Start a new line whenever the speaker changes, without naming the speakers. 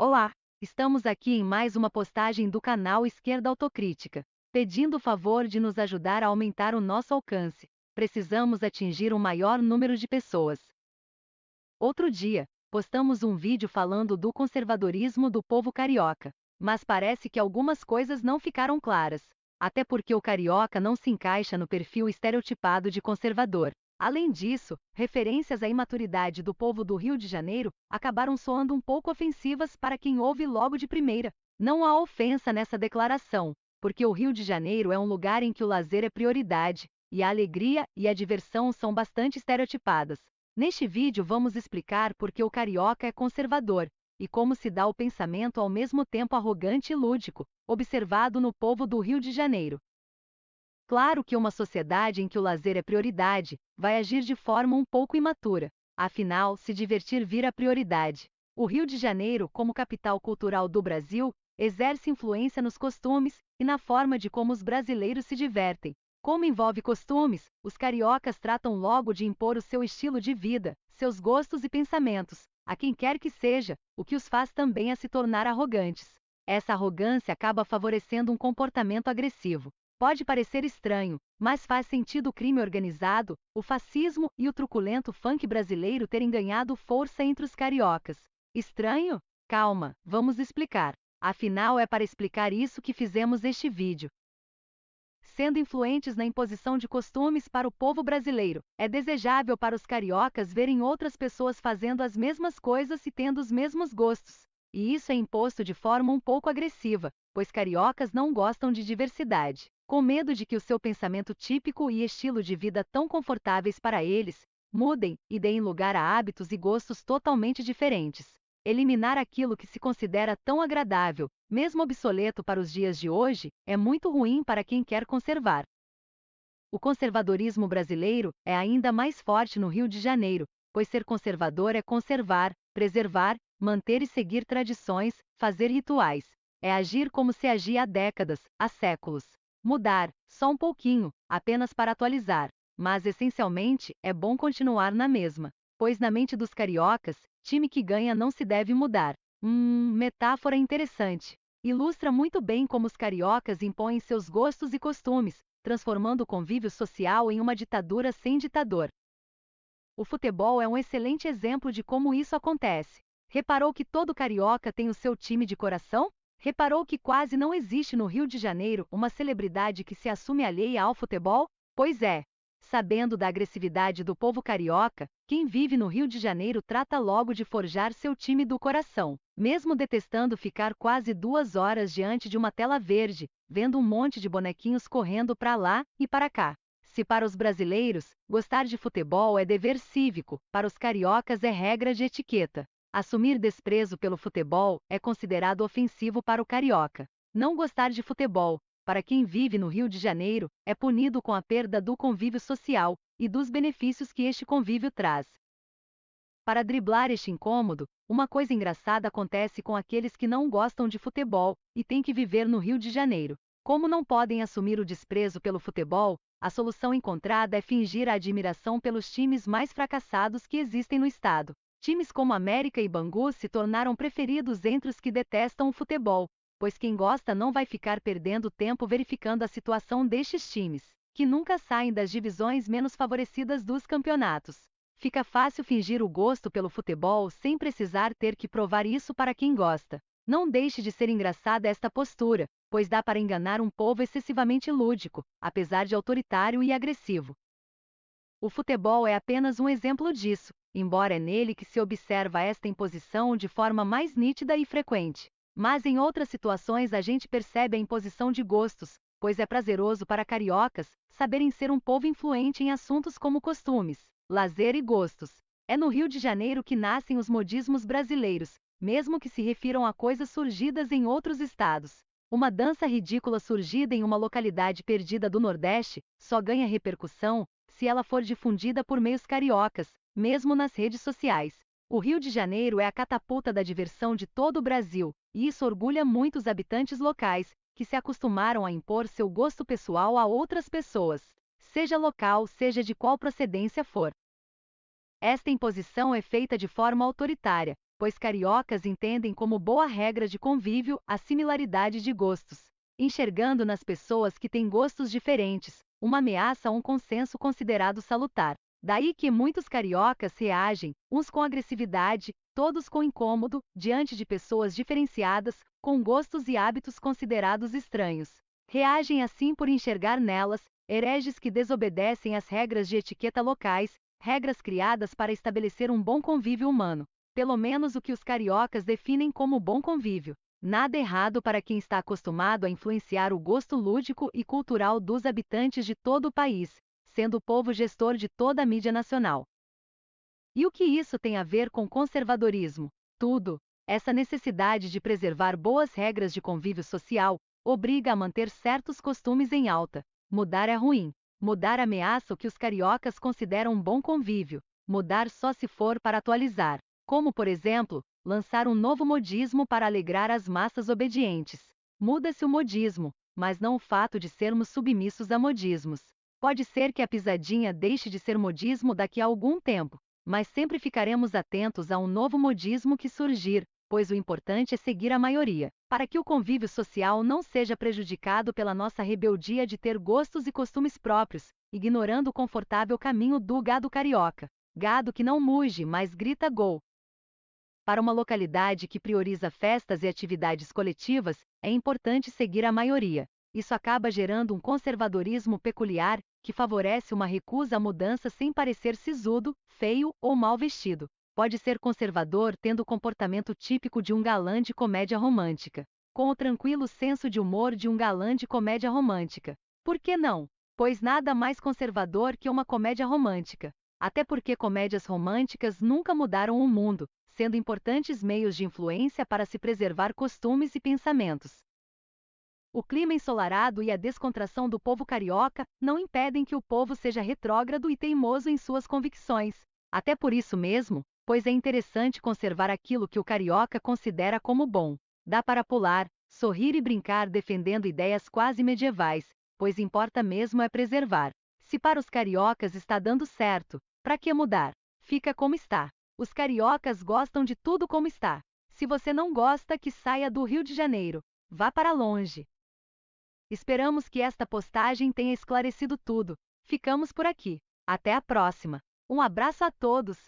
Olá! Estamos aqui em mais uma postagem do canal Esquerda Autocrítica, pedindo o favor de nos ajudar a aumentar o nosso alcance. Precisamos atingir um maior número de pessoas. Outro dia, postamos um vídeo falando do conservadorismo do povo carioca, mas parece que algumas coisas não ficaram claras, até porque o carioca não se encaixa no perfil estereotipado de conservador. Além disso, referências à imaturidade do povo do Rio de Janeiro acabaram soando um pouco ofensivas para quem ouve logo de primeira. Não há ofensa nessa declaração, porque o Rio de Janeiro é um lugar em que o lazer é prioridade, e a alegria e a diversão são bastante estereotipadas. Neste vídeo vamos explicar por que o carioca é conservador, e como se dá o pensamento ao mesmo tempo arrogante e lúdico, observado no povo do Rio de Janeiro. Claro que uma sociedade em que o lazer é prioridade, vai agir de forma um pouco imatura. Afinal, se divertir vira prioridade. O Rio de Janeiro, como capital cultural do Brasil, exerce influência nos costumes e na forma de como os brasileiros se divertem. Como envolve costumes, os cariocas tratam logo de impor o seu estilo de vida, seus gostos e pensamentos, a quem quer que seja, o que os faz também a se tornar arrogantes. Essa arrogância acaba favorecendo um comportamento agressivo. Pode parecer estranho, mas faz sentido o crime organizado, o fascismo e o truculento funk brasileiro terem ganhado força entre os cariocas. Estranho? Calma, vamos explicar. Afinal, é para explicar isso que fizemos este vídeo. Sendo influentes na imposição de costumes para o povo brasileiro, é desejável para os cariocas verem outras pessoas fazendo as mesmas coisas e tendo os mesmos gostos. E isso é imposto de forma um pouco agressiva, pois cariocas não gostam de diversidade. Com medo de que o seu pensamento típico e estilo de vida tão confortáveis para eles mudem e deem lugar a hábitos e gostos totalmente diferentes. Eliminar aquilo que se considera tão agradável, mesmo obsoleto para os dias de hoje, é muito ruim para quem quer conservar. O conservadorismo brasileiro é ainda mais forte no Rio de Janeiro, pois ser conservador é conservar, preservar, manter e seguir tradições, fazer rituais. É agir como se agia há décadas, há séculos. Mudar, só um pouquinho, apenas para atualizar, mas essencialmente é bom continuar na mesma, pois na mente dos cariocas, time que ganha não se deve mudar. Metáfora interessante. Ilustra muito bem como os cariocas impõem seus gostos e costumes, transformando o convívio social em uma ditadura sem ditador. O futebol é um excelente exemplo de como isso acontece. Reparou que todo carioca tem o seu time de coração? Reparou que quase não existe no Rio de Janeiro uma celebridade que se assume alheia ao futebol? Pois é. Sabendo da agressividade do povo carioca, quem vive no Rio de Janeiro trata logo de forjar seu time do coração, mesmo detestando ficar quase 2 horas diante de uma tela verde, vendo um monte de bonequinhos correndo para lá e para cá. Se para os brasileiros, gostar de futebol é dever cívico, para os cariocas é regra de etiqueta. Assumir desprezo pelo futebol é considerado ofensivo para o carioca. Não gostar de futebol, para quem vive no Rio de Janeiro, é punido com a perda do convívio social e dos benefícios que este convívio traz. Para driblar este incômodo, uma coisa engraçada acontece com aqueles que não gostam de futebol e têm que viver no Rio de Janeiro. Como não podem assumir o desprezo pelo futebol, a solução encontrada é fingir a admiração pelos times mais fracassados que existem no estado. Times como América e Bangu se tornaram preferidos entre os que detestam o futebol, pois quem gosta não vai ficar perdendo tempo verificando a situação destes times, que nunca saem das divisões menos favorecidas dos campeonatos. Fica fácil fingir o gosto pelo futebol sem precisar ter que provar isso para quem gosta. Não deixe de ser engraçada esta postura, pois dá para enganar um povo excessivamente lúdico, apesar de autoritário e agressivo. O futebol é apenas um exemplo disso, embora é nele que se observa esta imposição de forma mais nítida e frequente. Mas em outras situações a gente percebe a imposição de gostos, pois é prazeroso para cariocas saberem ser um povo influente em assuntos como costumes, lazer e gostos. É no Rio de Janeiro que nascem os modismos brasileiros, mesmo que se refiram a coisas surgidas em outros estados. Uma dança ridícula surgida em uma localidade perdida do Nordeste só ganha repercussão se ela for difundida por meios cariocas, mesmo nas redes sociais. O Rio de Janeiro é a catapulta da diversão de todo o Brasil, e isso orgulha muitos habitantes locais, que se acostumaram a impor seu gosto pessoal a outras pessoas, seja local, seja de qual procedência for. Esta imposição é feita de forma autoritária, pois cariocas entendem como boa regra de convívio a similaridade de gostos, enxergando nas pessoas que têm gostos diferentes uma ameaça a um consenso considerado salutar. Daí que muitos cariocas reagem, uns com agressividade, todos com incômodo, diante de pessoas diferenciadas, com gostos e hábitos considerados estranhos. Reagem assim por enxergar nelas hereges que desobedecem às regras de etiqueta locais, regras criadas para estabelecer um bom convívio humano, pelo menos o que os cariocas definem como bom convívio. Nada errado para quem está acostumado a influenciar o gosto lúdico e cultural dos habitantes de todo o país, sendo o povo gestor de toda a mídia nacional. E o que isso tem a ver com conservadorismo? Tudo. Essa necessidade de preservar boas regras de convívio social obriga a manter certos costumes em alta. Mudar é ruim. Mudar ameaça o que os cariocas consideram um bom convívio. Mudar só se for para atualizar. Como, por exemplo, lançar um novo modismo para alegrar as massas obedientes. Muda-se o modismo, mas não o fato de sermos submissos a modismos. Pode ser que a pisadinha deixe de ser modismo daqui a algum tempo, mas sempre ficaremos atentos a um novo modismo que surgir, pois o importante é seguir a maioria, para que o convívio social não seja prejudicado pela nossa rebeldia de ter gostos e costumes próprios, ignorando o confortável caminho do gado carioca. Gado que não muge, mas grita gol. Para uma localidade que prioriza festas e atividades coletivas, é importante seguir a maioria. Isso acaba gerando um conservadorismo peculiar, que favorece uma recusa à mudança sem parecer sisudo, feio ou mal vestido. Pode ser conservador tendo o comportamento típico de um galã de comédia romântica, com o tranquilo senso de humor de um galã de comédia romântica. Por que não? Pois nada mais conservador que uma comédia romântica. Até porque comédias românticas nunca mudaram o mundo, sendo importantes meios de influência para se preservar costumes e pensamentos. O clima ensolarado e a descontração do povo carioca não impedem que o povo seja retrógrado e teimoso em suas convicções. Até por isso mesmo, pois é interessante conservar aquilo que o carioca considera como bom. Dá para pular, sorrir e brincar defendendo ideias quase medievais, pois importa mesmo é preservar. Se para os cariocas está dando certo, para que mudar? Fica como está. Os cariocas gostam de tudo como está. Se você não gosta, que saia do Rio de Janeiro. Vá para longe. Esperamos que esta postagem tenha esclarecido tudo. Ficamos por aqui. Até a próxima. Um abraço a todos.